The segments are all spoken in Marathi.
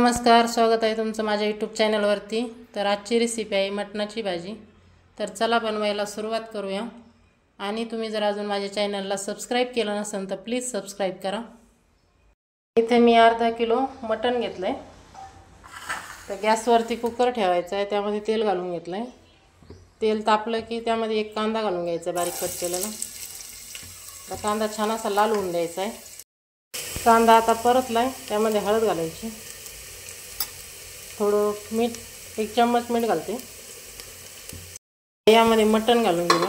नमस्कार, स्वागत आहे तुमचं माझ्या यूट्यूब चॅनलवरती। तर आजची रेसिपी आहे मटणाची भाजी। तर चला बनवायला सुरुवात करूया। आणि तुम्ही जर अजून माझ्या चॅनलला सबस्क्राइब केलं नसेल तर प्लीज सबस्क्राइब करा। इथे मी अर्धा किलो मटण घेतलंय। तर गॅसवरती कुकर ठेवायचा आहे, त्यामध्ये तेल घालून घेतलंय। तेल तापलं की त्यामध्ये एक कांदा घालून घ्यायचा बारीक कट केलेला। तर कांदा छान असा लाल होऊन द्यायचा आहे। कांदा आता परतलाय, त्यामध्ये हळद घालायची, थोडं मीठ, एक चम्मच मीठ घालते। यामध्ये मटण घालून घेऊ।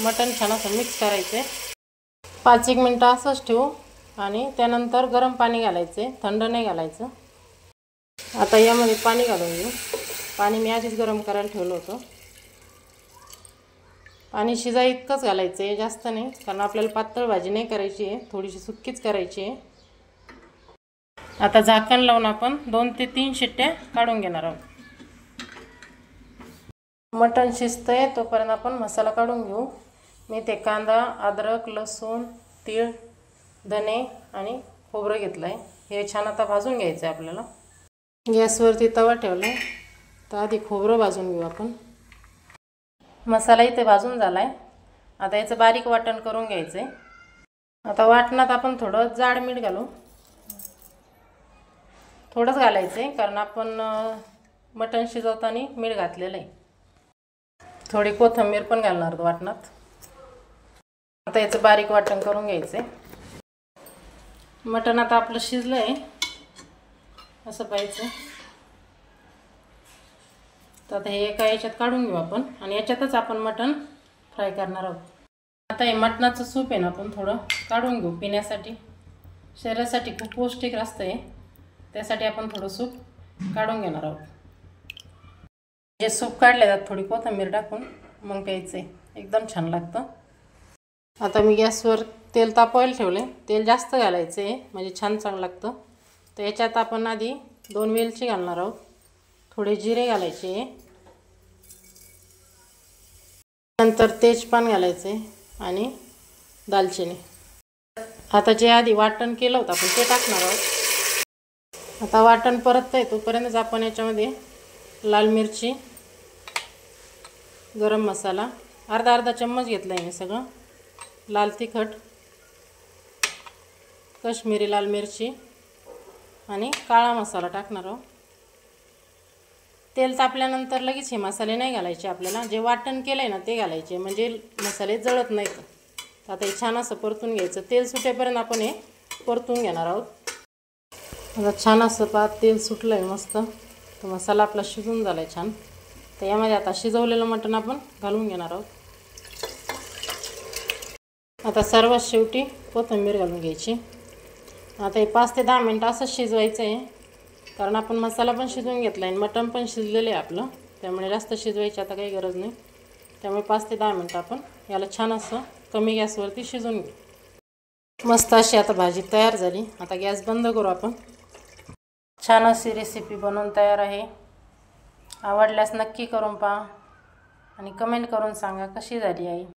मटण छान असं मिक्स करायचे। 5-1 मिनिटं असंच ठेवू आणि त्यानंतर गरम पाणी घालायचे, थंड नाही घालायचं। आता यामध्ये पाणी घालून घेऊ। पाणी मी आधीच गरम करायला ठेवलं होतं। पाणी शिजाय इतकंच घालायचं आहे, जास्त नाही, कारण आपल्याला पातळ भाजी नाही करायची आहे, थोडीशी सुक्कीच करायची आहे। आता झाकण लावून आपण 2 ते 3 शिट्ट्या काढून घेणार आहोत। मटण शिजतंय तोपर्यंत आपण मसाला काढून घेऊ। मी ते कांदा, अद्रक, लसूण, तीळ, धने आणि खोबरं घेतलं आहे। हे छान आता भाजून घ्यायचं आहे आपल्याला। गॅसवरती तवा ठेवला आहे, तर आधी खोबरं भाजून घेऊ आपण। मसाला इथे भाजून झाला आहे। आता याचं बारीक वाटण करून घ्यायचं आहे। आता वाटणात आपण थोडं जाड मीठ घालू। थोडंच घालायचं आहे, कारण आपण मटण शिजवताना मीठ घातलेलं आहे। थोडी कोथिंबीर पण घालणार वाटणात। आता याचं बारीक वाटण करून घ्यायचं आहे। मटण आता आपलं शिजलं आहे, असं पाहिजे। तर आता हे एका याच्यात काढून घेऊ आपण आणि याच्यातच आपण मटण फ्राय करणार आहोत। आता हे मटणाचं सूप आहे ना, आपण थोडं काढून घेऊ पिण्यासाठी। शरीरासाठी खूप पौष्टिक असतं हे, त्यासाठी आपण थोडं सूप काढून घेणार आहोत। जे सूप काढले त्यात थोडी कोथिंबीर टाकून मग प्यायचं आहे, एकदम छान लागतं। आता मी गॅसवर तेल तापवायला ठेवले। तेल जास्त घालायचं आहे, म्हणजे छान चांगलं लागतं। तर याच्यात आपण आधी 2 वेलची घालणार आहोत, थोडे जिरे घालायचे, नंतर तेजपान घालायचे आणि दालचिनी। आता जे आधी वाटण केलं होतं आपण ते टाकणार आहोत। आता वाटण परततंय तोपर्यंतच आपण याच्यामध्ये लाल मिरची, गरम मसाला अर्धा चम्मच घेतला आहे मी सगळं, लाल तिखट, काश्मीरी लाल मिरची आणि काळा मसाला टाकणार आहोत। तेल तापल्यानंतर लगेच हे मसाले नाही घालायचे आपल्याला, जे वाटण केलंय ना ते घालायचे, म्हणजे मसाले जळत नाहीत। तर आता हे छान असं परतून घ्यायचं। तेल सुटेपर्यंत आपण हे परतून घेणार आहोत। आता छान असं तेल सुटलंय मस्त, तर मसाला आपला शिजून झालाय छान। तर यामध्ये आता शिजवलेलं मटण आपण घालून घेणार आहोत। आता सर्वात शेवटी कोथिंबीर घालून घ्यायची। आता हे 5 ते 10 मिनिटं असं शिजवायचं आहे, कारण आपण मसाला पण शिजवून घेतला आहे, मटण पण शिजलेलं आहे आपलं, त्यामुळे जास्त शिजवायची आता काही गरज नाही। त्यामुळे 5 ते 10 मिनिटं आपण याला छान असं कमी गॅसवरती शिजवून घेऊ। मस्त अशी आता भाजी तयार झाली। आता गॅस बंद करू आपण। छान अशी रेसिपी बनवून तयार आहे। आवडल्यास नक्की करून पहा आणि कमेंट करून सांगा कशी झाली आहे।